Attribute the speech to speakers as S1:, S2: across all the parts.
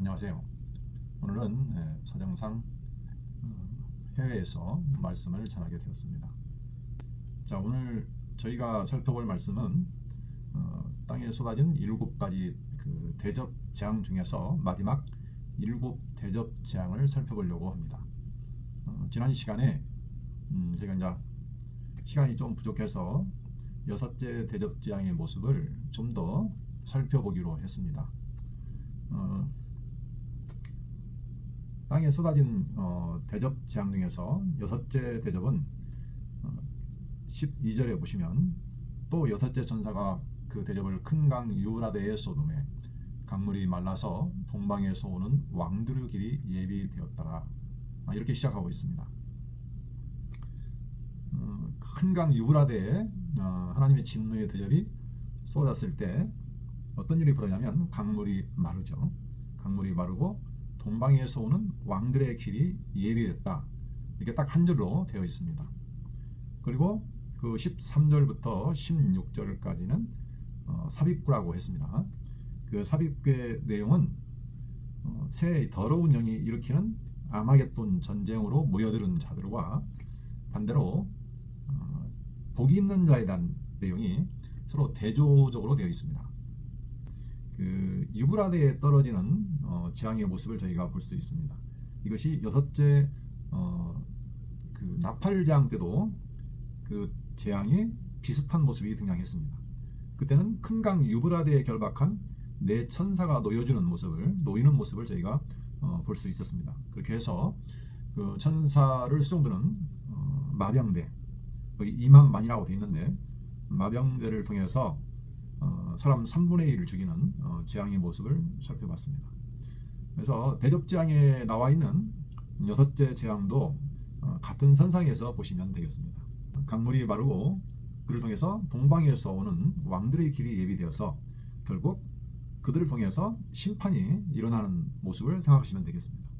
S1: 안녕하세요. 오늘은 사정상 해외에서 말씀을 전하게 되었습니다. 자, 오늘 저희가 살펴볼 말씀은 땅에 쏟아진 7가지 그 대접 재앙 중에서 마지막 7 대접 재앙을 살펴보려고 합니다. 지난 시간에 제가 이제 시간이 좀 부족해서 6째 대접 재앙의 모습을 좀 더 살펴보기로 했습니다. 땅에 쏟아진 대접 재앙 중에서 6째 대접은 12절에 보시면 또 6째 천사가 그 대접을 큰 강 유브라데에 쏟음에 강물이 말라서 동방에서 오는 왕들의 길이 예비되었더라. 이렇게 시작하고 있습니다. 큰 강 유브라데에 하나님의 진노의 대접이 쏟아졌을 때 어떤 일이 벌어지냐면 강물이 마르죠. 강물이 마르고 동방에서 오는 왕들의 길이 예비됐다. 이렇게 딱 한 줄로 되어 있습니다. 그리고 그 13절부터 16절까지는 삽입구라고 했습니다. 그 삽입구의 내용은 새 더러운 영이 일으키는 아마겟돈 전쟁으로 모여드는 자들과 반대로 복이 있는 자에 대한 내용이 서로 대조적으로 되어 있습니다. 그 유브라데에 떨어지는 재앙의 모습을 저희가 볼 수 있습니다. 이것이 6째 그 나팔 재앙 때도 그 재앙이 비슷한 모습이 등장했습니다. 그때는 큰 강 유브라데에 결박한 네 천사가 놓이는 모습을 저희가 볼 수 있었습니다. 그렇게 해서 그 천사를 수종드는 마병대, 여기 2만만이라고 되어 있는데 마병대를 통해서 사람 3분의 1을 죽이는 재앙의 모습을 살펴봤습니다. 그래서 대접 재앙에 나와 있는 6째 재앙도 같은 선상에서 보시면 되겠습니다. 강물이 마르고 그를 통해서 동방에서 오는 왕들의 길이 예비되어서 결국 그들을 통해서 심판이 일어나는 모습을 생각하시면 되겠습니다.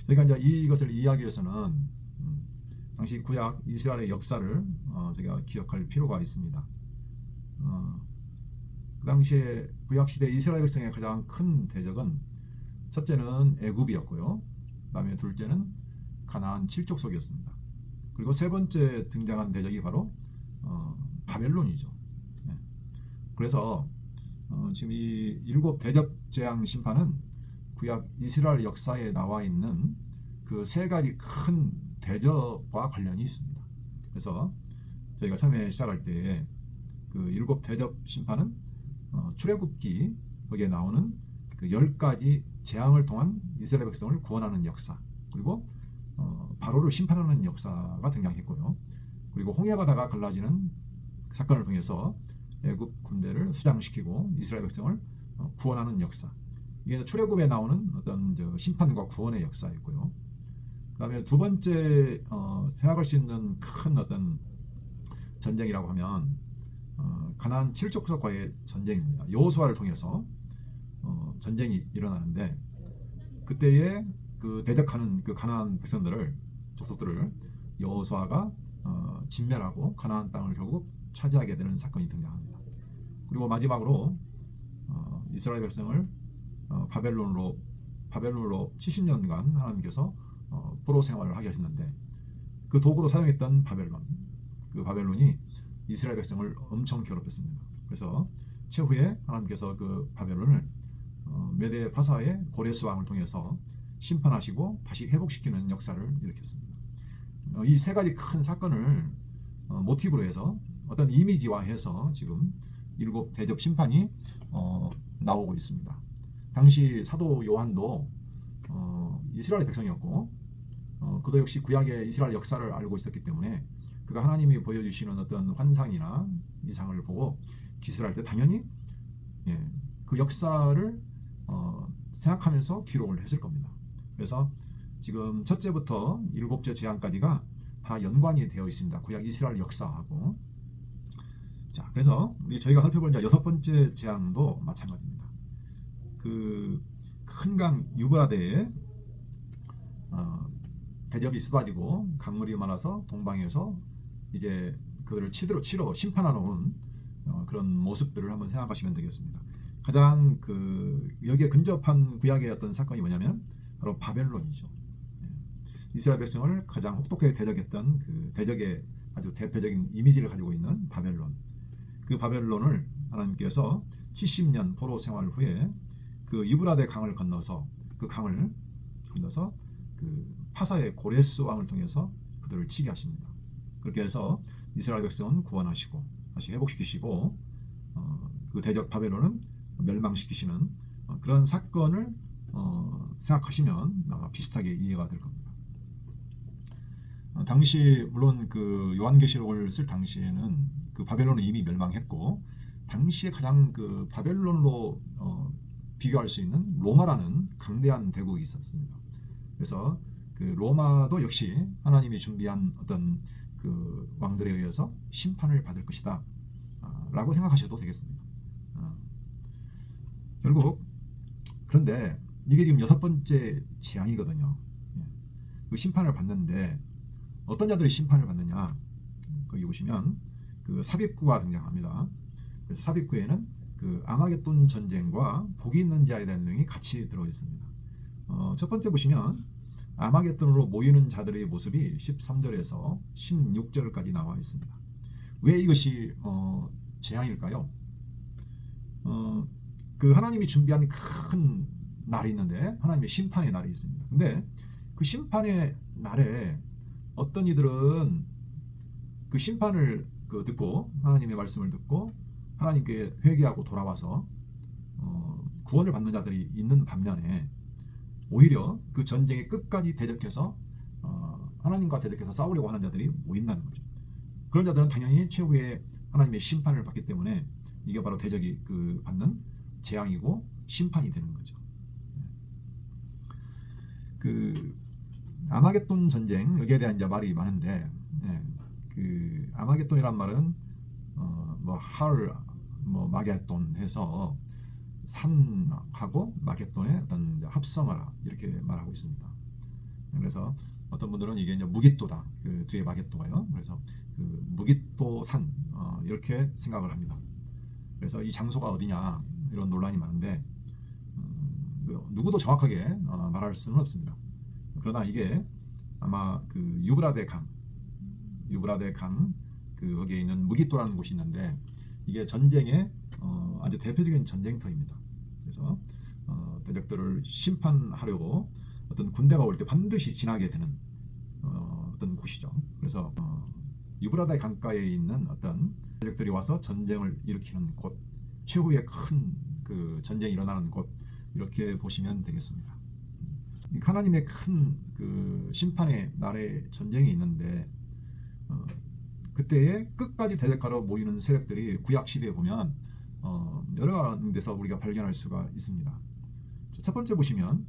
S1: 저희가 이제 이것을 이해하기 위해서는 당시 구약 이스라엘의 역사를 저희가 기억할 필요가 있습니다. 그 당시에 구약시대 이스라엘 백성의 가장 큰 대적은 첫째는 애굽이었고요. 그 다음에 둘째는 가나안 7족속이었습니다. 그리고 세 번째 등장한 대적이 바로 바벨론이죠. 네. 그래서 지금 이 7 대접 재앙 심판은 구약 이스라엘 역사에 나와 있는 그 3가지 큰 대접과 관련이 있습니다. 그래서 저희가 처음에 시작할 때 그 7 대접 심판은 출애굽기 거기에 나오는 그 10가지 재앙을 통한 이스라엘 백성을 구원하는 역사, 그리고 바로를 심판하는 역사가 등장했고요. 그리고 홍해바다가 갈라지는 사건을 통해서 애굽 군대를 수장시키고 이스라엘 백성을 구원하는 역사, 이게 출애굽에 나오는 어떤 심판과 구원의 역사였고요. 그 다음에 두 번째 생각할 수 있는 큰 어떤 전쟁이라고 하면 가나안 7족속과의 전쟁입니다. 여호수아를 통해서 전쟁이 일어나는데 그때에 그 대적하는 그 가나안 백성들을, 족속들을 여호수아가 진멸하고 가나안 땅을 결국 차지하게 되는 사건이 등장합니다. 그리고 마지막으로 이스라엘 백성을 바벨론으로 70년간 하나님께서 포로 생활을 하게 하셨는데 그 도구로 사용했던 그 바벨론이 이스라엘 백성을 엄청 괴롭혔습니다. 그래서 최후에 하나님께서 그 바벨론을 메대 파사의 고레스 왕을 통해서 심판하시고 다시 회복시키는 역사를 일으켰습니다. 이 3가지 큰 사건을 모티브로 해서 어떤 이미지화해서 지금 7 대접 심판이 나오고 있습니다. 당시 사도 요한도 이스라엘 백성이었고 그도 역시 구약의 이스라엘 역사를 알고 있었기 때문에 그가 하나님이 보여주시는 어떤 환상이나 이상을 보고 기술할 때 당연히 그 역사를 생각하면서 기록을 했을 겁니다. 그래서 지금 첫째부터 7째 재앙까지가 다 연관이 되어 있습니다. 구약 이스라엘 역사하고. 자, 그래서 저희가 살펴볼 6번째 재앙도 마찬가지입니다. 그 큰 강 유브라데에 대접이 쏟아지고 강물이 많아서 동방에서 이제 그들을 치러 심판하러 온 그런 모습들을 한번 생각하시면 되겠습니다. 가장 여기에 근접한 구약의 어떤 사건이 뭐냐면 바로 바벨론이죠. 예. 이스라엘 백성을 가장 혹독하게 대적했던 그 대적의 아주 대표적인 이미지를 가지고 있는 바벨론. 그 바벨론을 하나님께서 70년 포로 생활 후에 그 유브라데 강을 건너서 그 파사의 고레스 왕을 통해서 그들을 치게 하십니다. 그렇게 해서 이스라엘 백성은 구원하시고 다시 회복시키시고 그 대적 바벨론은 멸망시키시는 그런 사건을 생각하시면 아마 비슷하게 이해가 될 겁니다. 당시 물론 그 요한계시록을 쓸 당시에는 그 바벨론은 이미 멸망했고 당시에 가장 그 바벨론으로 비교할 수 있는 로마라는 강대한 대국이 있었습니다. 그래서 그 로마도 역시 하나님이 준비한 어떤 그 왕들에 의해서 심판을 받을 것이다 라고 생각하셔도 되겠습니다. 결국 그런데 이게 지금 6번째 재앙이거든요. 그 심판을 받는데 어떤 자들이 심판을 받느냐, 거기 보시면 그 삽입구가 등장합니다. 그래서 삽입구에는 그 아마겟돈 전쟁과 복이 있는 자에 대한 내용이 같이 들어 있습니다. 첫 번째 보시면 아마겟돈으로 모이는 자들의 모습이 13절에서 16절까지 나와 있습니다. 왜 이것이 재앙일까요? 그 하나님이 준비한 큰 날이 있는데 하나님의 심판의 날이 있습니다. 근데 그 심판의 날에 어떤 이들은 그 심판을 듣고 하나님의 말씀을 듣고 하나님께 회개하고 돌아와서 구원을 받는 자들이 있는 반면에 오히려 그 전쟁의 끝까지 대적해서 하나님과 대적해서 싸우려고 하는 자들이 모인다는 거죠. 그런 자들은 당연히 최후의 하나님의 심판을 받기 때문에 이게 바로 대적이 받는 재앙이고 심판이 되는 거죠. 그 아마겟돈 전쟁 여기에 대한 이제 말이 많은데 그 아마겟돈이란 말은 마겟돈 해서 산하고 마겟돈의 어떤 합성어라 이렇게 말하고 있습니다. 그래서 어떤 분들은 이게 이제 무깃도다 그 뒤에 마겟도가요. 그래서 그 무깃도 산 이렇게 생각을 합니다. 그래서 이 장소가 어디냐 이런 논란이 많은데 누구도 정확하게 말할 수는 없습니다. 그러나 이게 아마 그 유브라데 강 거기에 있는 무깃도라는 곳이 있는데 이게 전쟁의 아주 대표적인 전쟁터입니다. 그래서 대적들을 심판하려고 어떤 군대가 올 때 반드시 지나게 되는 어떤 곳이죠. 그래서 유브라데 강가에 있는 어떤 대적들이 와서 전쟁을 일으키는 곳, 최후의 큰 그 전쟁이 일어나는 곳 이렇게 보시면 되겠습니다. 하나님의 큰 그 심판의 날에 전쟁이 있는데 그때에 끝까지 대적하러 모이는 세력들이 구약 시대에 보면 여러 데서 우리가 발견할 수가 있습니다. 첫 번째 보시면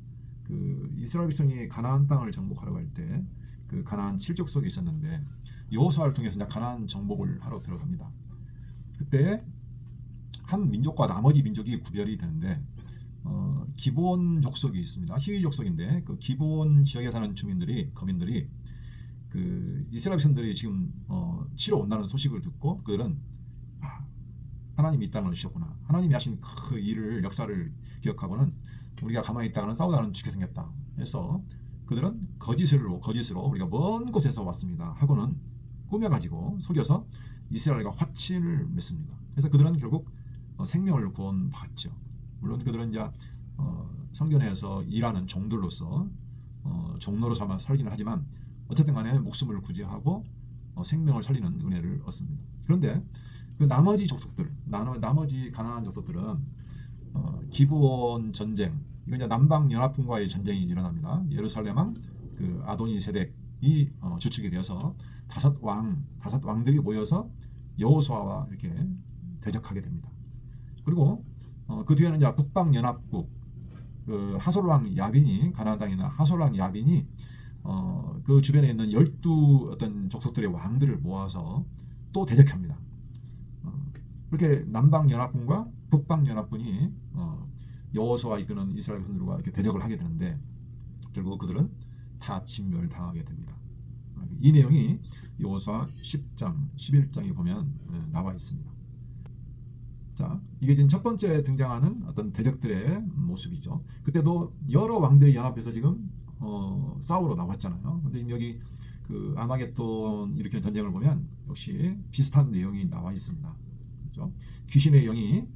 S1: 그 이스라엘 백성이 가나안 땅을 정복하러 갈 때 그 가나안 7족속이 있었는데 여호수아를 통해서 이제 가나안 정복을 하러 들어갑니다. 그때 한 민족과 나머지 민족이 구별이 되는데 기본 족속이 있습니다. 히위 족속인데 그 기본 지역에 사는 거민들이 그 이스라엘 백성들이 지금 치러 온다는 소식을 듣고 그들은 하나님이 이 땅을 주셨구나. 하나님이 하신 그 일을 역사를 기억하고는 우리가 가만히 있다가는 싸우다가는 죽게 생겼다. 해서 그들은 거짓으로 우리가 먼 곳에서 왔습니다. 하고는 꾸며가지고 속여서 이스라엘과 화친을 맺습니다. 그래서 그들은 결국 생명을 구원받죠. 물론 그들은 이제 성전에서 일하는 종들로서 종로로 삼아 살기는 하지만 어쨌든 간에 목숨을 구제하고 생명을 살리는 은혜를 얻습니다. 그런데 그 나머지 족속들, 나머지 가나안 족속들은 기브온 전쟁, 이건 이제 남방 연합군과의 전쟁이 일어납니다. 예루살렘 왕 그 아도니세덱이 주축이 되어서 다섯 왕들이 모여서 여호수아와 이렇게 대적하게 됩니다. 그리고 그 뒤에는 이제 북방 연합국 그 하솔 왕 야빈이 가나안 땅에 있는 하솔 왕 야빈이 그 주변에 있는 12 어떤 족속들의 왕들을 모아서 또 대적합니다. 그렇게 남방 연합군과 북방 연합군이 여호수아가 이끄는 이스라엘 군들과 이렇게 대적을 하게 되는데 결국 그들은 다 진멸당하게 됩니다. 이 내용이 여호수아 10장, 11장에 보면 나와 있습니다. 자, 이게 지금 첫 번째 등장하는 어떤 대적들의 모습이죠. 그때도 여러 왕들이 연합해서 지금 싸우러 나왔잖아요. 근데 여기 그 아마겟돈 일으키는 전쟁을 보면 역시 비슷한 내용이 나와 있습니다. 그렇죠? 귀신의 영이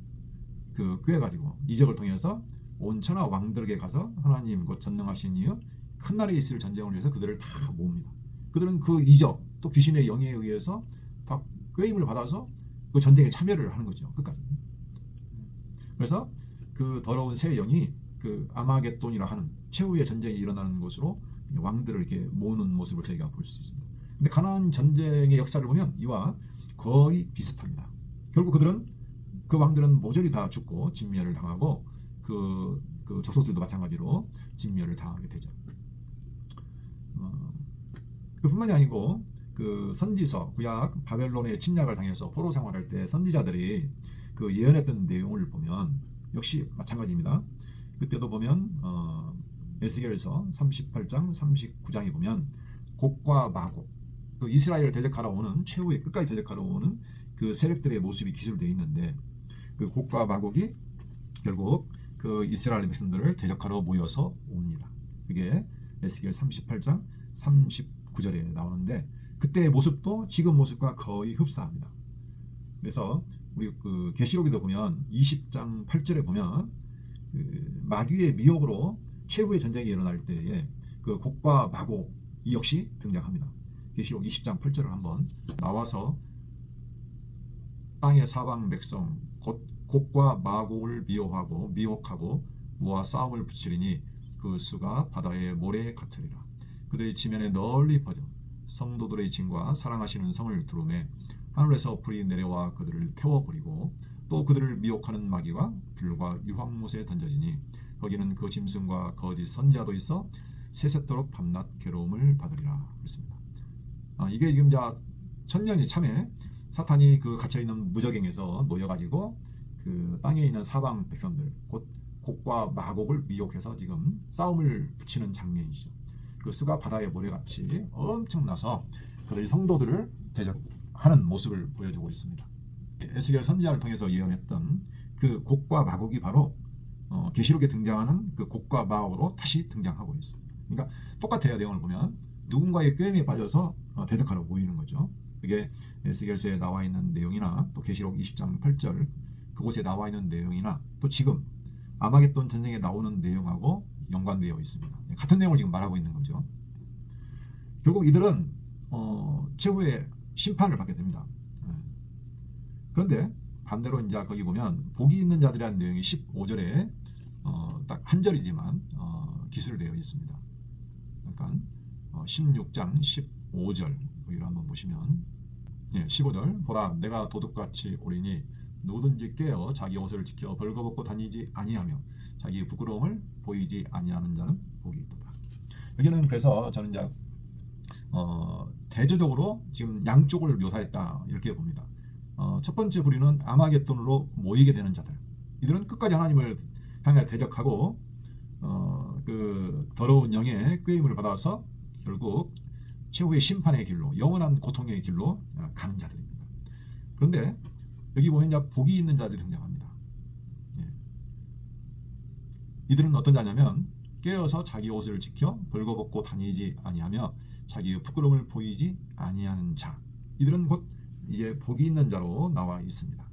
S1: 그 꾀가지고 이적을 통해서 온 천하 왕들에게 가서 하나님 곧 전능하신 이유 큰 날에 있을 전쟁을 위해서 그들을 다 모읍니다. 그들은 그 이적 또 귀신의 영에 의해서 다 꾀임을 받아서 그 전쟁에 참여를 하는 거죠. 끝까지. 그래서 그 더러운 새 영이 그 아마겟돈이라 하는 최후의 전쟁이 일어나는 곳으로 왕들을 이렇게 모으는 모습을 저희가 볼 수 있습니다. 근데 가나안 전쟁의 역사를 보면 이와 거의 비슷합니다. 결국 그들은 그 왕들은 모조리 다 죽고 진멸을 당하고 그 족속들도 마찬가지로 진멸을 당하게 되죠. 그뿐만이 아니고 그 선지서 구약 바벨론의 침략을 당해서 포로 생활할 때 선지자들이 그 예언했던 내용을 보면 역시 마찬가지입니다. 그때도 보면 에스겔서 38장 39장에 보면 곡과 마곡 그 이스라엘을 대적하러 오는 최후의 끝까지 대적하러 오는 그 세력들의 모습이 기술되어 있는데 그 곡과 마곡이 결국 그 이스라엘 백성들을 대적하러 모여서 옵니다. 그게 에스겔 38장 39절에 나오는데 그때의 모습도 지금 모습과 거의 흡사합니다. 그래서 우리 그 계시록에도 보면 20장 8절에 보면 그 마귀의 미혹으로 최후의 전쟁이 일어날 때에 그 곡과 마곡이 역시 등장합니다. 계시록 20장 8절을 한번 나와서 땅의 사방 백성 곧 곡과 마곡을 미혹하고 모아 싸움을 붙이리니 그 수가 바다의 모래 같으리라. 그들의 지면에 널리 퍼져 성도들의 진과 사랑하시는 성을 두루매 하늘에서 불이 내려와 그들을 태워버리고 또 그들을 미혹하는 마귀와 불과 유황못에 던져지니 거기는 그 짐승과 거짓 선지자도 있어 세세토록 밤낮 괴로움을 받으리라 그랬습니다. 이게 지금 천년이 참에 사탄이 그 갇혀있는 무저갱에서 모여가지고 그 땅에 있는 사방 백성들 곧 곡과 마곡을 미혹해서 지금 싸움을 붙이는 장면이죠. 그 수가 바다의 모래같이 엄청나서 그들이 성도들을 대적하는 모습을 보여주고 있습니다. 에스겔 선지자를 통해서 예언했던 그 곡과 마곡이 바로 계시록에 등장하는 그 곡과 마곡으로 다시 등장하고 있습니다. 그러니까 똑같아요. 내용을 보면 누군가의 꾀임에 빠져서 대적하러 모이는 거죠. 그게 에스겔서에 나와 있는 내용이나 또 계시록 20장 8절 그곳에 나와 있는 내용이나 또 지금 아마겟돈 전쟁에 나오는 내용하고 연관되어 있습니다. 같은 내용을 지금 말하고 있는 거죠. 결국 이들은 최후의 심판을 받게 됩니다. 그런데 반대로 이제 거기 보면 복이 있는 자들이라는 내용이 15절에 딱 한 절이지만 기술되어 있습니다. 그러니까 16장 15절 여기를 한번 보시면 15절 보라 내가 도둑같이 오리니 누구든지 깨어 자기 옷을 지켜 벌거벗고 다니지 아니하며 자기의 부끄러움을 보이지 아니하는 자는 복이 있도다. 여기는 그래서 저는 이제 대조적으로 지금 양쪽을 묘사했다 이렇게 봅니다. 첫 번째 부류는 아마겟돈으로 모이게 되는 자들. 이들은 끝까지 하나님을 향해 대적하고 그 더러운 영의 꾀임을 받아서 결국 최후의 심판의 길로 영원한 고통의 길로 가는 자들입니다. 그런데 여기 보면 이제 복이 있는 자들이 등장합니다. 이들은 어떤 자냐면 깨어서 자기 옷을 지켜 벌거벗고 다니지 아니하며 자기의 부끄러움을 보이지 아니하는 자. 이들은 곧 이제 복이 있는 자로 나와 있습니다.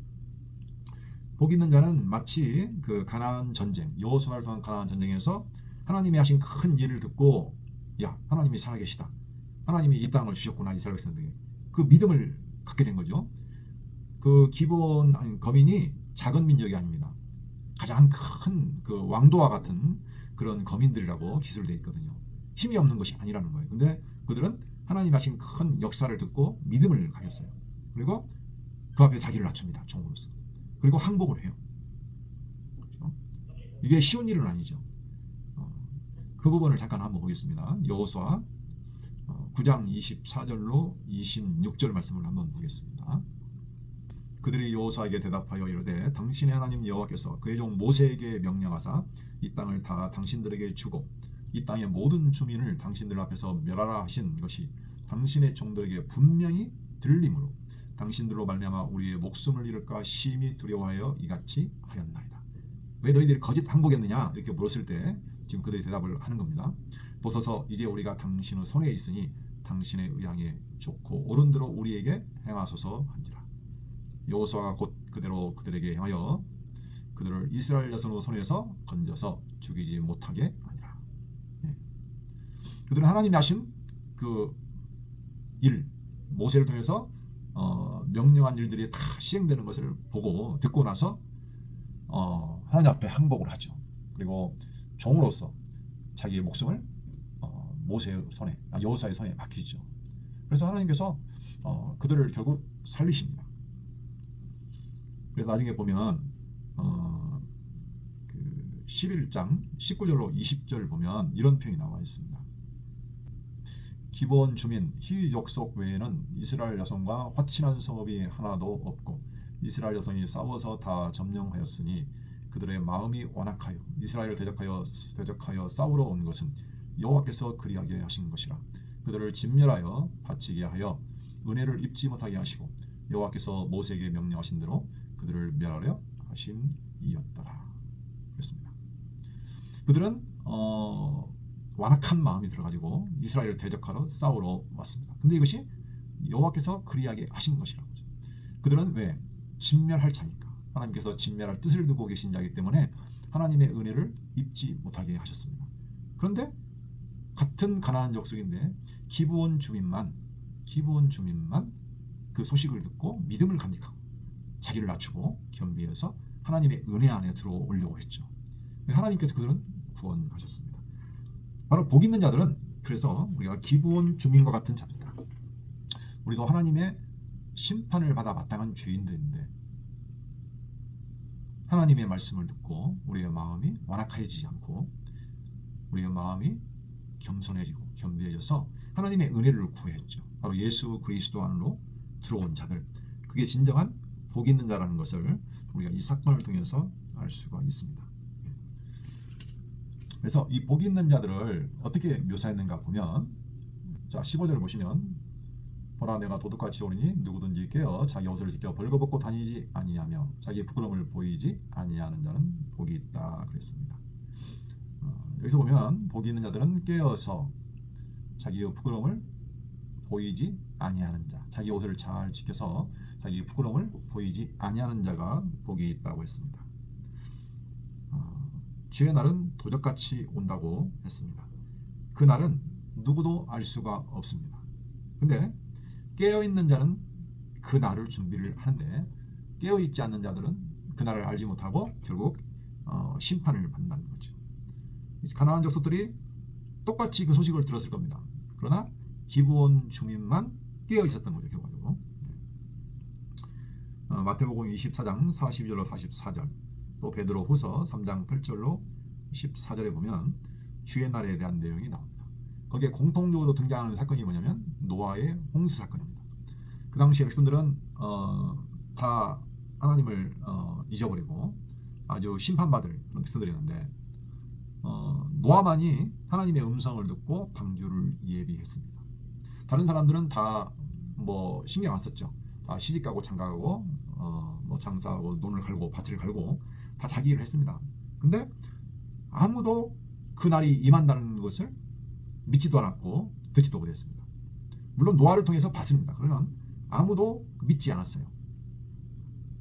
S1: 복 있는 자는 마치 그 가나안 전쟁, 여호수아를 통한 가나안 전쟁에서 하나님이 하신 큰 일을 듣고 야 하나님이 살아계시다. 하나님이 이 땅을 주셨구나 이스라엘 백성들에게 그 믿음을 갖게 된 거죠. 그 기본 거민이 작은 민족이 아닙니다. 가장 큰 그 왕도와 같은 그런 거민들이라고 기술되어 있거든요. 힘이 없는 것이 아니라는 거예요. 근데 그들은 하나님 하신 큰 역사를 듣고 믿음을 가졌어요. 그리고 그 앞에 자기를 낮춥니다. 종으로서. 그리고 항복을 해요. 그렇죠? 이게 쉬운 일은 아니죠. 그 부분을 잠깐 한번 보겠습니다. 여호수아 9장 24절로 26절 말씀을 한번 보겠습니다. 그들이 여호수아에게 대답하여 이르되 당신의 하나님 여호와께서 그의 종 모세에게 명령하사 이 땅을 다 당신들에게 주고 이 땅의 모든 주민을 당신들 앞에서 멸하라 하신 것이 당신의 종들에게 분명히 들리므로 당신들로 말미암아 우리의 목숨을 잃을까 심히 두려워하여 이같이 하였나이다. 왜 너희들이 거짓 항복했느냐 이렇게 물었을 때 지금 그들이 대답을 하는 겁니다. 보소서 이제 우리가 당신의 손에 있으니 당신의 의향에 좋고 옳은 대로 우리에게 행하소서 하니라. 여호수아가 곧 그대로 그들에게 행하여 그들을 이스라엘 자손의 손에서 건져서 죽이지 못하게 하니라. 예. 그들은 하나님이 하신 그 일, 모세를 통해서 명령한 일들이 다 시행되는 것을 보고 듣고 나서 하나님 앞에 항복을 하죠. 그리고 종으로서 자기의 목숨을 모세의 손에, 여호수아의 손에 맡기죠. 그래서 하나님께서 그들을 결국 살리십니다. 그래서 나중에 보면 그 11장 19절로 20절 보면 이런 표현이 나와 있습니다. 기브온 주민 희위 족속 외에는 이스라엘 자손과 화친한 성읍이 하나도 없고 이스라엘 자손이 싸워서 다 점령하였으니 그들의 마음이 완악하여 이스라엘을 대적하여 싸우러 온 것은 여호와께서 그리하게 하신 것이라. 그들을 진멸하여 바치게 하여 은혜를 입지 못하게 하시고 여호와께서 모세에게 명령하신 대로 그들을 멸하려 하심이었더라. 그렇습니다. 그들은 완악한 마음이 들어가지고 이스라엘을 대적하러 싸우러 왔습니다. 근데 이것이 여호와께서 그리하게 하신 것이라고. 그들은 왜? 진멸할 자니까. 하나님께서 진멸할 뜻을 두고 계신 자이기 때문에 하나님의 은혜를 입지 못하게 하셨습니다. 그런데 같은 가나안 족속인데 기브온 주민만 그 소식을 듣고 믿음을 간직하고 자기를 낮추고 겸비해서 하나님의 은혜 안에 들어오려고 했죠. 하나님께서 그들은 구원하셨습니다. 바로 복 있는 자들은 그래서 우리가 기브온 주민과 같은 자입니다. 우리도 하나님의 심판을 받아 마땅한 죄인들인데 하나님의 말씀을 듣고 우리의 마음이 완악해지지 않고 우리의 마음이 겸손해지고 겸비해져서 하나님의 은혜를 구했죠. 바로 예수 그리스도 안으로 들어온 자들, 그게 진정한 복 있는 자라는 것을 우리가 이 사건을 통해서 알 수가 있습니다. 그래서 이 복 있는 자들을 어떻게 묘사했는가 보면, 자 15절을 보시면 보라 내가 도둑같이 오리니 누구든지 깨어 자기 옷을 지켜 벌거벗고 다니지 아니하며 자기 부끄러움을 보이지 아니하는 자는 복이 있다 그랬습니다. 여기서 보면 복이 있는 자들은 깨어서 자기의 부끄러움을 보이지 아니하는 자, 자기 옷을 잘 지켜서 자기 부끄러움을 보이지 아니하는 자가 복이 있다고 했습니다. 주의 날은 도적같이 온다고 했습니다. 그 날은 누구도 알 수가 없습니다. 근데 깨어있는 자는 그 날을 준비를 하는데 깨어있지 않는 자들은 그 날을 알지 못하고 결국 심판을 받는다는 거죠. 가나안 족속들이 똑같이 그 소식을 들었을 겁니다. 그러나 기브온 주민만 깨어 있었던 거죠, 결과적으로. 마태복음 24장 42절로 44절, 또 베드로후서 3장 8절로 14절에 보면 주의 날에 대한 내용이 나옵니다. 거기에 공통적으로 등장하는 사건이 뭐냐면 노아의 홍수 사건입니다. 그 당시에 백성들은 다 하나님을 잊어버리고 아주 심판받을 그런 백성들이었는데 노아만이 하나님의 음성을 듣고 방주를 예비했습니다. 다른 사람들은 다 뭐 신경 안 썼죠. 다 시집가고 장가가고 뭐 장사하고 논을 갈고 밭을 갈고 다 자기 일을 했습니다. 근데 아무도 그 날이 임한다는 것을 믿지도 않았고 듣지도 못했습니다. 물론 노아를 통해서 봤습니다. 그러나 아무도 믿지 않았어요.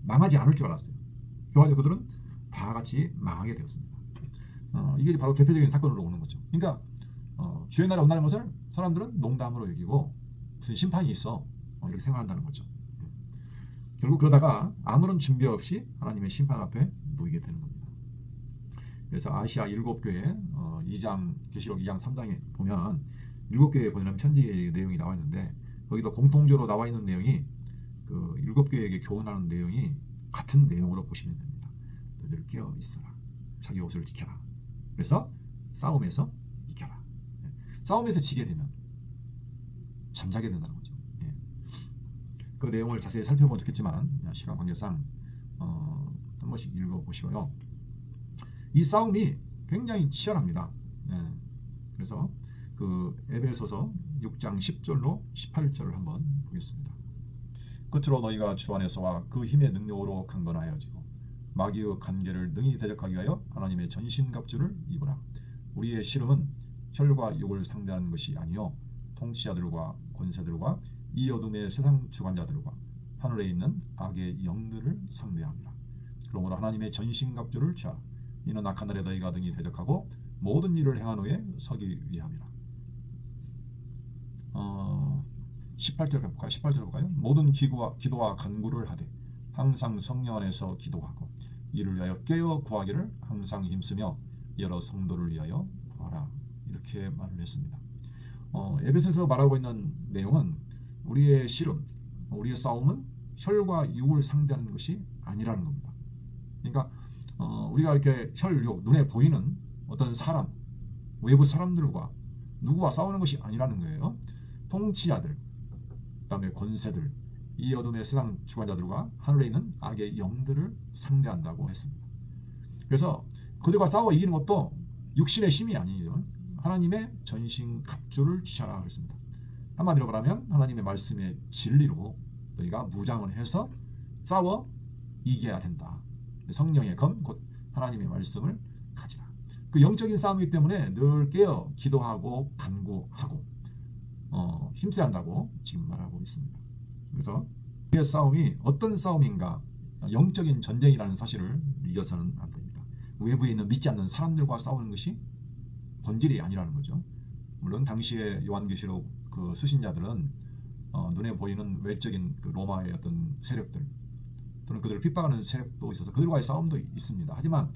S1: 망하지 않을 줄 알았어요. 결과적으로 그들은 다 같이 망하게 되었습니다. 이게 바로 대표적인 사건으로 오는 거죠. 그러니까 주의 날에 온다는 것을 사람들은 농담으로 여기고 무슨 심판이 있어 이렇게 생각한다는 거죠. 결국 그러다가 아무런 준비 없이 하나님의 심판 앞에 놓이게 되는 겁니다. 그래서 아시아 7교회 2장 계시록 2장 3장에 보면 7교회에 보내는 편지의 내용이 나와 있는데 거기도 공통적으로 나와 있는 내용이 그 7교회에게 교훈하는 내용이 같은 내용으로 보시면 됩니다. 너희들 깨어 있어라. 자기 옷을 지켜라. 그래서 싸움에서 이겨라. 싸움에서 지게 되면 잠자게 된다는 거죠. 그 내용을 자세히 살펴보면 좋겠지만 시간 관계상 한 번씩 읽어보시고요. 이 싸움이 굉장히 치열합니다. 그래서 그 에베소서 6장 10절로 18절을 한번 보겠습니다. 끝으로 너희가 주 안에서와 그 힘의 능력으로 강건하여지고 마귀의 관계를 능히 대적하기 위하여 하나님의 전신갑주를 입으라. 우리의 씨름은 혈과 육을 상대하는 것이 아니요 통치자들과 권세들과 이 어둠의 세상 주관자들과 하늘에 있는 악의 영들을 상대합니다. 그러므로 하나님의 전신갑주를 취하라. 이는 악한 날에 너희가 능히 대적하고 모든 일을 행한 후에 서기 위함이라. 18절 볼까요? 18절 볼까요? 모든 기도와 간구를 하되 항상 성령 안에서 기도하고 이를 위하여 깨어 구하기를 항상 힘쓰며 여러 성도를 위하여 구하라. 이렇게 말을 했습니다. 에베소에서 말하고 있는 내용은 우리의 씨름, 우리의 싸움은 혈과 육을 상대하는 것이 아니라는 겁니다. 그러니까 우리가 이렇게 혈, 육, 눈에 보이는 어떤 사람, 외부 사람들과 누구와 싸우는 것이 아니라는 거예요. 통치자들, 그다음에 권세들, 이 어둠의 세상 주관자들과 하늘에 있는 악의 영들을 상대한다고 했습니다. 그래서 그들과 싸워 이기는 것도 육신의 힘이 아니죠. 하나님의 전신 갑주를 취하라 그랬습니다. 한마디로 말하면 하나님의 말씀의 진리로 너희가 무장을 해서 싸워 이겨야 된다. 성령의 검, 곧 하나님의 말씀을 가지라. 그 영적인 싸움이기 때문에 늘 깨어 기도하고 간구하고 힘써야 한다고 지금 말하고 있습니다. 그래서 우리의 싸움이 어떤 싸움인가? 영적인 전쟁이라는 사실을 잊어서는 안 됩니다. 외부에 있는 믿지 않는 사람들과 싸우는 것이 본질이 아니라는 거죠. 물론 당시에 요한계시록 그 수신자들은 눈에 보이는 외적인 그 로마의 어떤 세력들 또는 그들을 핍박하는 세력도 있어서 그들과의 싸움도 있습니다. 하지만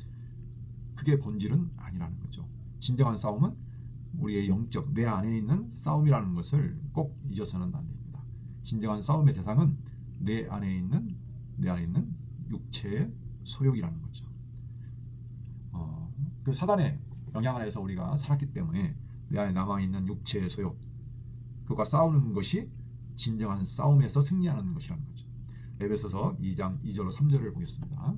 S1: 그게 본질은 아니라는 거죠. 진정한 싸움은 우리의 영적 내 안에 있는 싸움이라는 것을 꼭 잊어서는 안 됩니다. 진정한 싸움의 대상은 내 안에 있는 육체의 소욕이라는 거죠. 그 사단의 영향 아래서 우리가 살았기 때문에 내 안에 남아 있는 육체의 소욕, 그것과 싸우는 것이 진정한 싸움에서 승리하는 것이라는 거죠. 에베소서 2장 2절로 3절을 보겠습니다.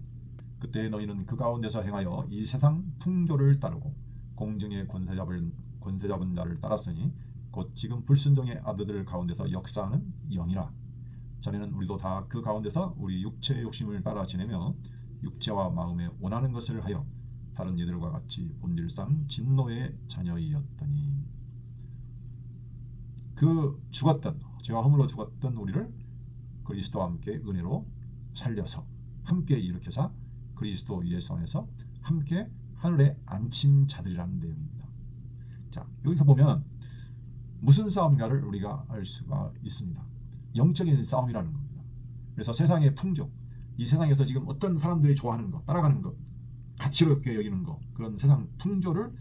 S1: 그때 너희는 그 가운데서 행하여 이 세상 풍조를 따르고 공중의 권세 잡은 자를 따랐으니 곧 지금 불순종의 아들들 가운데서 역사하는 영이라. 전에는 우리도 다 그 가운데서 우리 육체의 욕심을 따라 지내며 육체와 마음에 원하는 것을 하여 다른 이들과 같이 본질상 진노의 자녀이었더니 그 죽었던 죄와 허물로 죽었던 우리를 그리스도와 함께 은혜로 살려서 함께 일으켜서 그리스도 예수 안에서 함께 하늘에 앉힌 자들이라는 내용입니다. 자, 여기서 보면 무슨 싸움인가를 우리가 알 수가 있습니다. 영적인 싸움이라는 겁니다. 그래서 세상의 풍조, 이 세상에서 지금 어떤 사람들이 좋아하는 것, 따라가는 것, 가치롭게 여기는 것, 그런 세상 풍조를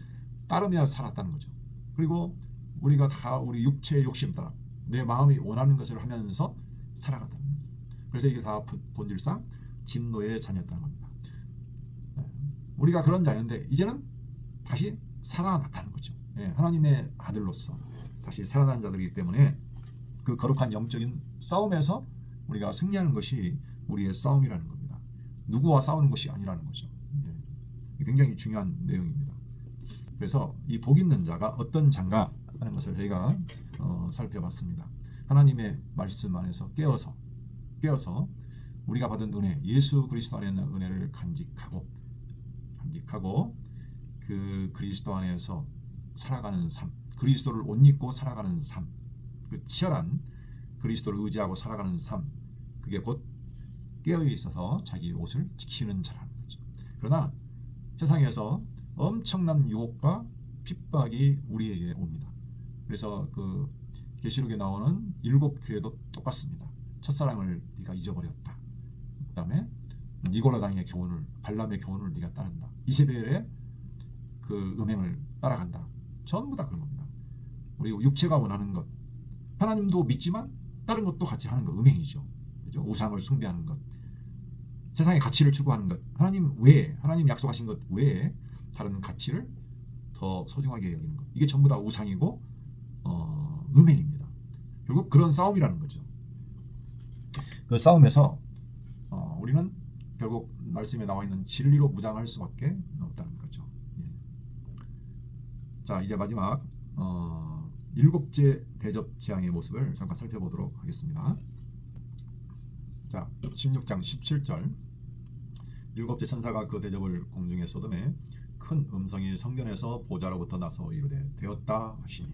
S1: 따르며 살았다는 거죠. 그리고 우리가 다 우리 육체의 욕심 따라 내 마음이 원하는 것을 하면서 살아갔다는 거죠. 그래서 이게 다 본질상 진노의 자녀였다는 겁니다. 우리가 그런 자였는데 이제는 다시 살아났다는 거죠. 하나님의 아들로서 다시 살아난 자들이기 때문에 그 거룩한 영적인 싸움에서 우리가 승리하는 것이 우리의 싸움이라는 겁니다. 누구와 싸우는 것이 아니라는 거죠. 굉장히 중요한 내용입니다. 그래서 이 복 있는 자가 어떤 자인가 하는 것을 저희가 살펴봤습니다. 하나님의 말씀 안에서 깨어서 우리가 받은 은혜, 예수 그리스도 안에 있는 은혜를 간직하고 그 그리스도 안에서 살아가는 삶, 그리스도를 옷 입고 살아가는 삶, 그 치열한 그리스도를 의지하고 살아가는 삶, 그게 곧 깨어 있어서 자기 옷을 지키는 자라는 거죠. 그러나 세상에서 엄청난 유혹과 핍박이 우리에게 옵니다. 그래서 그 계시록에 나오는 7교회도 똑같습니다. 첫사랑을 네가 잊어버렸다. 그다음에 니골라당의 교훈을, 발람의 교훈을 네가 따른다. 이세벨의 그 음행을 따라간다. 전부 다 그런 겁니다. 우리 육체가 원하는 것, 하나님도 믿지만 다른 것도 같이 하는 것, 음행이죠. 그죠? 우상을 숭배하는 것, 세상의 가치를 추구하는 것, 하나님 약속하신 것 외에 다른 가치를 더 소중하게 여기는 것, 이게 전부 다 우상이고 음행입니다. 결국 그런 싸움이라는 거죠. 그 싸움에서 우리는 결국 말씀에 나와 있는 진리로 무장할 수밖에 없다는 거죠. 자, 이제 마지막 7째 대접 재앙의 모습을 잠깐 살펴보도록 하겠습니다. 자, 16장 17절 일곱째 천사가 그 대접을 공중에 쏟음에 큰 음성이 성전에서 보좌로부터 나서 이르되 되었다 하시니.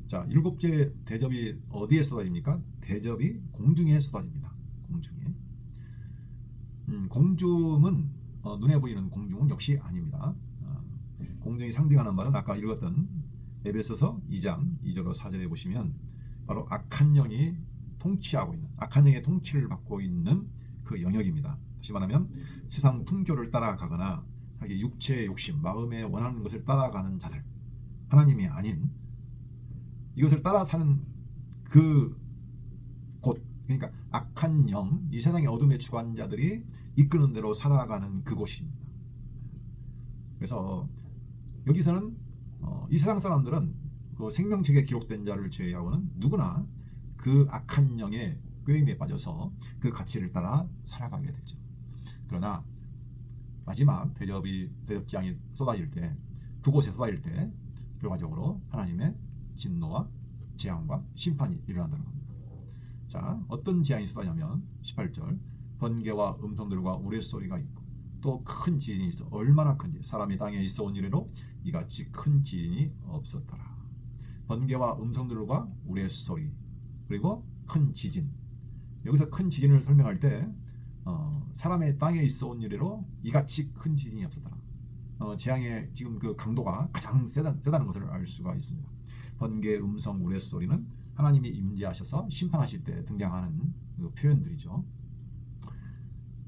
S1: 자, 일곱째 대접이 어디에 쏟아집니까? 대접이 공중에 쏟아집니다. 공중에. 공중은 눈에 보이는 공중은 역시 아닙니다. 공중이 상징하는 말은 아까 읽었던 에베소서 2장 2절로 4절에 보시면 바로 악한 영이 통치하고 있는, 악한 영의 통치를 받고 있는 그 영역입니다. 다시 말하면 세상 풍조를 따라가거나 자기 육체의 욕심, 마음에 원하는 것을 따라가는 자들, 하나님이 아닌 이것을 따라 사는 그 곳, 그러니까 악한 영, 이 세상의 어둠의 주관자들이 이끄는 대로 살아가는 그곳입니다. 그래서 여기서는 이 세상 사람들은 그 생명책에 기록된 자를 제외하고는 누구나 그 악한 영의 꾀임에 빠져서 그 가치를 따라 살아가게 되죠. 그러나 마지막 대접장이 쏟아질 때, 그곳에 쏟아질 때 결과적으로 하나님의 진노와 재앙과 심판이 일어난다는 겁니다. 자, 어떤 재앙이 쏟아지냐면 18절 번개와 음성들과 우레소리가 있고 또 큰 지진이 있어 얼마나 큰지 사람이 땅에 있어 온 이래로 이같이 큰 지진이 없었더라. 번개와 음성들과 우레소리 그리고 큰 지진. 여기서 큰 지진을 설명할 때 사람의 땅에 있어 온 이래로 이같이 큰 지진이 없었더라. 재앙의 지금 그 강도가 가장 세다는 것을 알 수가 있습니다. 번개, 음성, 우레소리는 하나님이 임재하셔서 심판하실 때 등장하는 그 표현들이죠.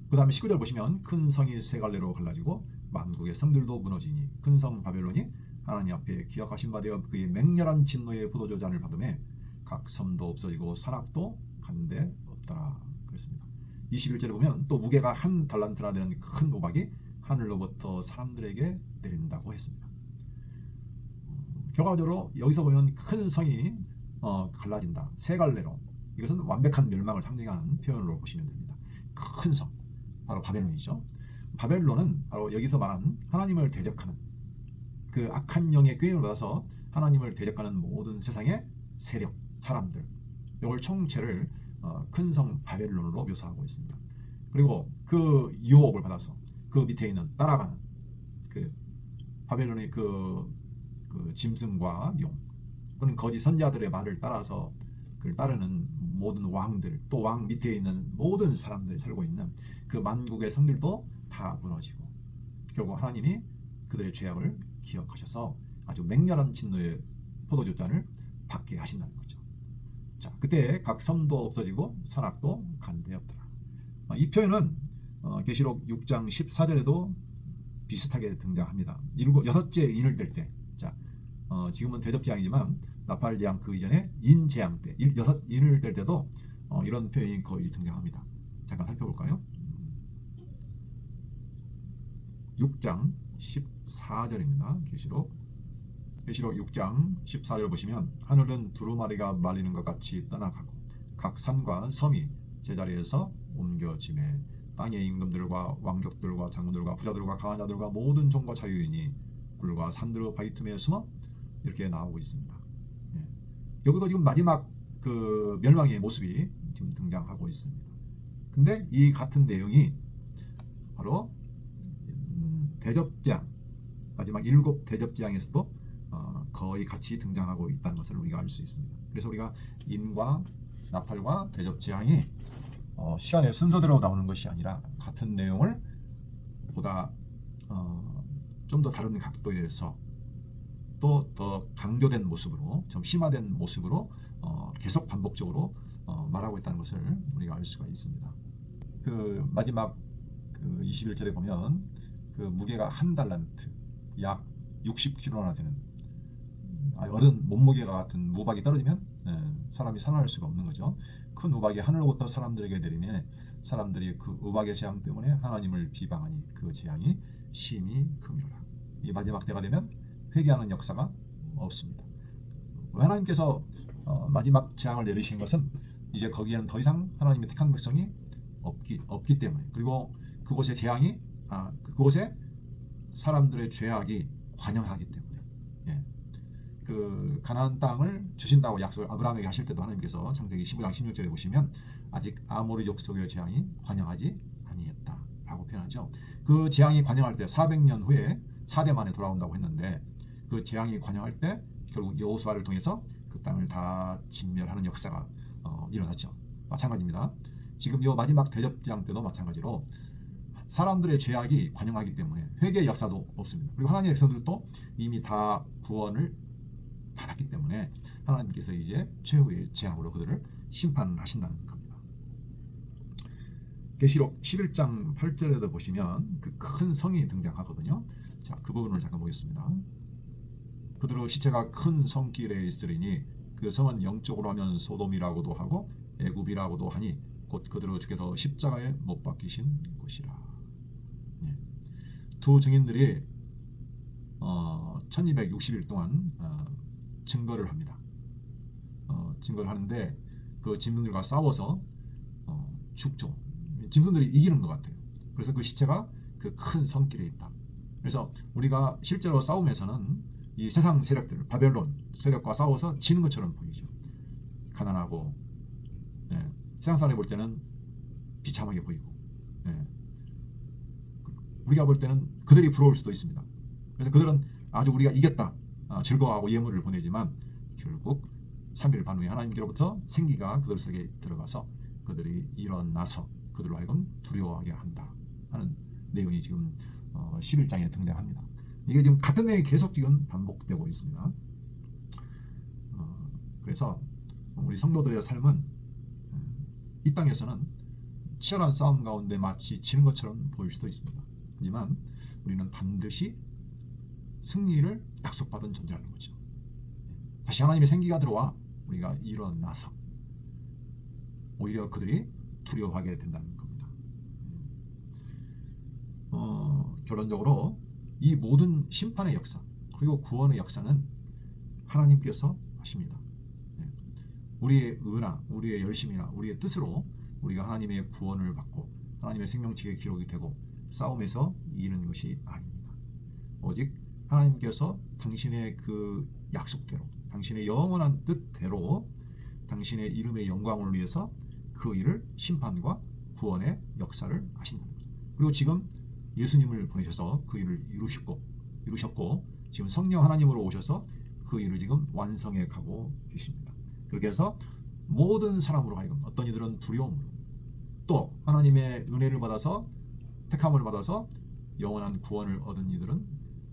S1: 그 다음에 19절 보시면 큰 성이 세 갈래로 갈라지고 만국의 성들도 무너지니 큰 성 바벨론이 하나님 앞에 기억하신 바 되어 그의 맹렬한 진노의 포도주 잔을 받음에 각 섬도 없어지고 산악도 간데 없더라 그랬습니다. 21절에 보면 또 무게가 한 달란트나 되는 큰 우박이 하늘로부터 사람들에게 내린다고 했습니다. 결과적으로 여기서 보면 큰 성이 갈라진다. 세 갈래로. 이것은 완벽한 멸망을 상징하는 표현으로 보시면 됩니다. 큰 성, 바로 바벨론이죠. 바벨론은 바로 여기서 말하는 하나님을 대적하는 그 악한 영의 꾀임을 받아서 하나님을 대적하는 모든 세상의 세력, 사람들, 이걸 총체를 큰 성 바벨론으로 묘사하고 있습니다. 그리고 그 유혹을 받아서 그 밑에 있는 따라가는 그 바벨론의 그 짐승과 용 또는 거짓 선지자들의 말을 따라서 그를 따르는 모든 왕들, 또 왕 밑에 있는 모든 사람들이 살고 있는 그 만국의 성들도 다 무너지고 결국 하나님이 그들의 죄악을 기억하셔서 아주 맹렬한 진노의 포도주 잔을 받게 하신다는 거죠. 자, 그때 각 섬도 없어지고 산악도 간데 없더라. 이 표현은 계시록 6장 14절에도 비슷하게 등장합니다. 여섯째 인을 뗄 때, 자, 지금은 대접재앙이지만 나팔재앙 그 이전에 인재앙 때, 여섯 인을 뗄 때도 이런 표현이 거의 등장합니다. 잠깐 살펴볼까요? 6장 14절입니다. 계시록 6장 14절 보시면 하늘은 두루마리가 말리는 것 같이 떠나가고 각 산과 섬이 제자리에서 옮겨지매 땅의 임금들과 왕족들과 장군들과 부자들과 강한 자들과 모든 종과 자유인이 굴과 산들의 바위 틈에 숨어 이렇게 나오고 있습니다. 예. 여기도 지금 마지막 그 멸망의 모습이 지금 등장하고 있습니다. 근데 이 같은 내용이 바로 대접재앙, 마지막 7 대접재앙에서도 거의 같이 등장하고 있다는 것을 우리가 알 수 있습니다. 그래서 우리가 인과 나팔과 대접재앙이 시간의 순서대로 나오는 것이 아니라 같은 내용을 보다 좀 더 다른 각도에서 또 더 강조된 모습으로, 좀 심화된 모습으로 계속 반복적으로 말하고 있다는 것을 우리가 알 수가 있습니다. 그 마지막 그 21절에 보면 그 무게가 한 달란트, 약 60kg나 되는 어른 몸무게가 같은 우박이 떨어지면 사람이 살아날 수가 없는 거죠. 큰 우박이 하늘로부터 사람들에게 내리며 사람들이 그 우박의 재앙 때문에 하나님을 비방하니 그 재앙이 심히 크미로라. 이 마지막 때가 되면 회개하는 역사가 없습니다. 하나님께서 마지막 재앙을 내리신 것은 이제 거기에는 더 이상 하나님의 택한 백성이 없기 때문에, 그리고 그곳의 재앙이 그곳에 사람들의 죄악이 관영하기 때문에, 그 가나안 땅을 주신다고 약속을 아브라함에게 하실 때도 하나님께서 창세기 15장 16절에 보시면 아직 아모리 족속의 재앙이 관영하지 아니했다라고 표현하죠. 그 재앙이 관영할 때 400년 후에 4대 만에 돌아온다고 했는데 그 재앙이 관영할 때 결국 여호수아를 통해서 그 땅을 다 진멸하는 역사가 일어났죠. 마찬가지입니다. 지금 이 마지막 대접재앙 때도 마찬가지로 사람들의 죄악이 관영하기 때문에 회개의 역사도 없습니다. 그리고 하나님의 백성들도 이미 다 구원을 받았기 때문에 하나님께서 이제 최후의 재앙으로 그들을 심판하신다는 겁니다. 계시록 11장 8절에도 보시면 그 큰 성이 등장하거든요. 자, 그 부분을 잠깐 보겠습니다. 그들의 시체가 큰 성길에 있으리니 그 성은 영적으로 하면 소돔이라고도 하고 애굽이라고도 하니 곧 그들의 주께서 십자가에 못 박히신 곳이라. 예. 두 증인들이 1260일 동안 증거를 합니다. 증거를 하는데 그 짐승들과 싸워서 죽죠. 짐승들이 이기는 것 같아요. 그래서 그 시체가 그 큰 성길에 있다. 그래서 우리가 실제로 싸움에서는 이 세상 세력들, 바벨론 세력과 싸워서 지는 것처럼 보이죠. 가난하고, 예, 세상 사람이 볼 때는 비참하게 보이고, 예, 우리가 볼 때는 그들이 부러울 수도 있습니다. 그래서 그들은 아주 우리가 이겼다, 즐거워하고 예물을 보내지만 결국 3일 반 후에 하나님께로부터 생기가 그들 속에 들어가서 그들이 일어나서 그들로 하여금 두려워하게 한다 하는 내용이 지금 11장에 등장합니다. 이게 지금 같은 내용이 계속 지금 반복되고 있습니다. 그래서 우리 성도들의 삶은 이 땅에서는 치열한 싸움 가운데 마치 지는 것처럼 보일 수도 있습니다. 하지만 우리는 반드시 승리를 약속받은 존재라는 거죠. 다시 하나님의 생기가 들어와 우리가 일어나서 오히려 그들이 두려워하게 된다는 겁니다. 결론적으로 이 모든 심판의 역사 그리고 구원의 역사는 하나님께서 하십니다. 우리의 의나 우리의 열심이나 우리의 뜻으로 우리가 하나님의 구원을 받고 하나님의 생명책에 기록이 되고 싸움에서 이기는 것이 아닙니다. 오직 하나님께서 당신의 그 약속대로 당신의 영원한 뜻대로 당신의 이름의 영광을 위해서 그 일을 심판과 구원의 역사를 하신다는 거죠. 그리고 지금 예수님을 보내셔서 그 일을 이루셨고 지금 성령 하나님으로 오셔서 그 일을 지금 완성해 가고 계십니다. 그렇게 해서 모든 사람으로 하여금 어떤 이들은 두려움으로 또 하나님의 은혜를 받아서 택함을 받아서 영원한 구원을 얻은 이들은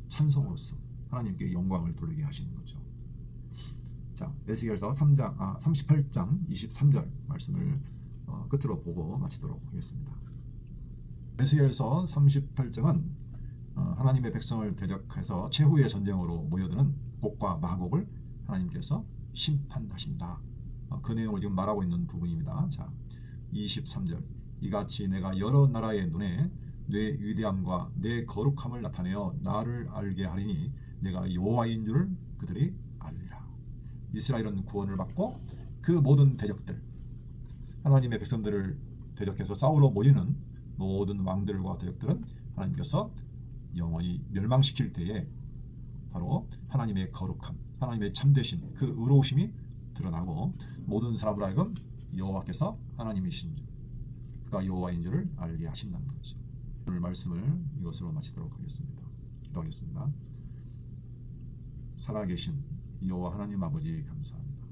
S1: 찬송으로서 하나님께 영광을 돌리게 하시는 거죠. 자, 에스겔서 38장 23절 말씀을 끝으로 보고 마치도록 하겠습니다. 에스겔서 38장은 하나님의 백성을 대적해서 최후의 전쟁으로 모여드는 곡과 마곡을 하나님께서 심판하신다. 그 내용을 지금 말하고 있는 부분입니다. 자, 23절 이같이 내가 여러 나라의 눈에 내 위대함과 내 거룩함을 나타내어 나를 알게 하리니 내가 여호와인 줄 그들이 알리라. 이스라엘은 구원을 받고 그 모든 대적들 하나님의 백성들을 대적해서 싸우러 모이는 모든 왕들과 대적들은 하나님께서 영원히 멸망시킬 때에 바로 하나님의 거룩함, 하나님의 참되신 그 의로우심이 드러나고 모든 사람으로 하여금 여호와께서 하나님이신 줄, 그가 여호와인 줄을 알게 하신다는 거죠. 오늘 말씀을 이것으로 마치도록 하겠습니다. 기도하겠습니다. 살아계신 여호와 하나님 아버지 감사합니다.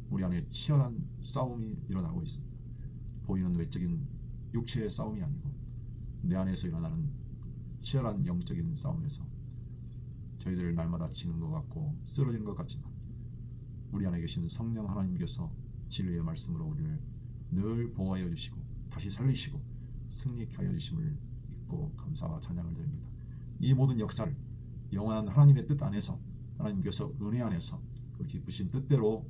S1: 우리 안에 치열한 싸움이 일어나고 있습니다. 보이는 외적인 육체의 싸움이 아니고 내 안에서 일어나는 치열한 영적인 싸움에서 저희들 날마다 지는 것 같고 쓰러지는 것 같지만 우리 안에 계신 성령 하나님께서 진리의 말씀으로 우리를 늘 보호하여 주시고 다시 살리시고 승리케 하여 주심을 믿고 감사와 찬양을 드립니다. 이 모든 역사를 영원한 하나님의 뜻 안에서 하나님께서 은혜 안에서 그 기쁘신 뜻대로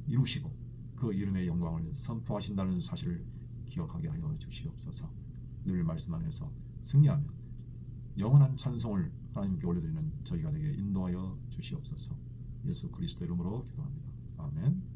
S1: 이루시고 그 이름의 영광을 선포하신다는 사실을 기억하게 하여 주시옵소서. 늘 말씀 안에서 승리하며 영원한 찬송을 하나님께 올려드리는 저희가 되게 인도하여 주시옵소서. 예수 그리스도 이름으로 기도합니다. 아멘.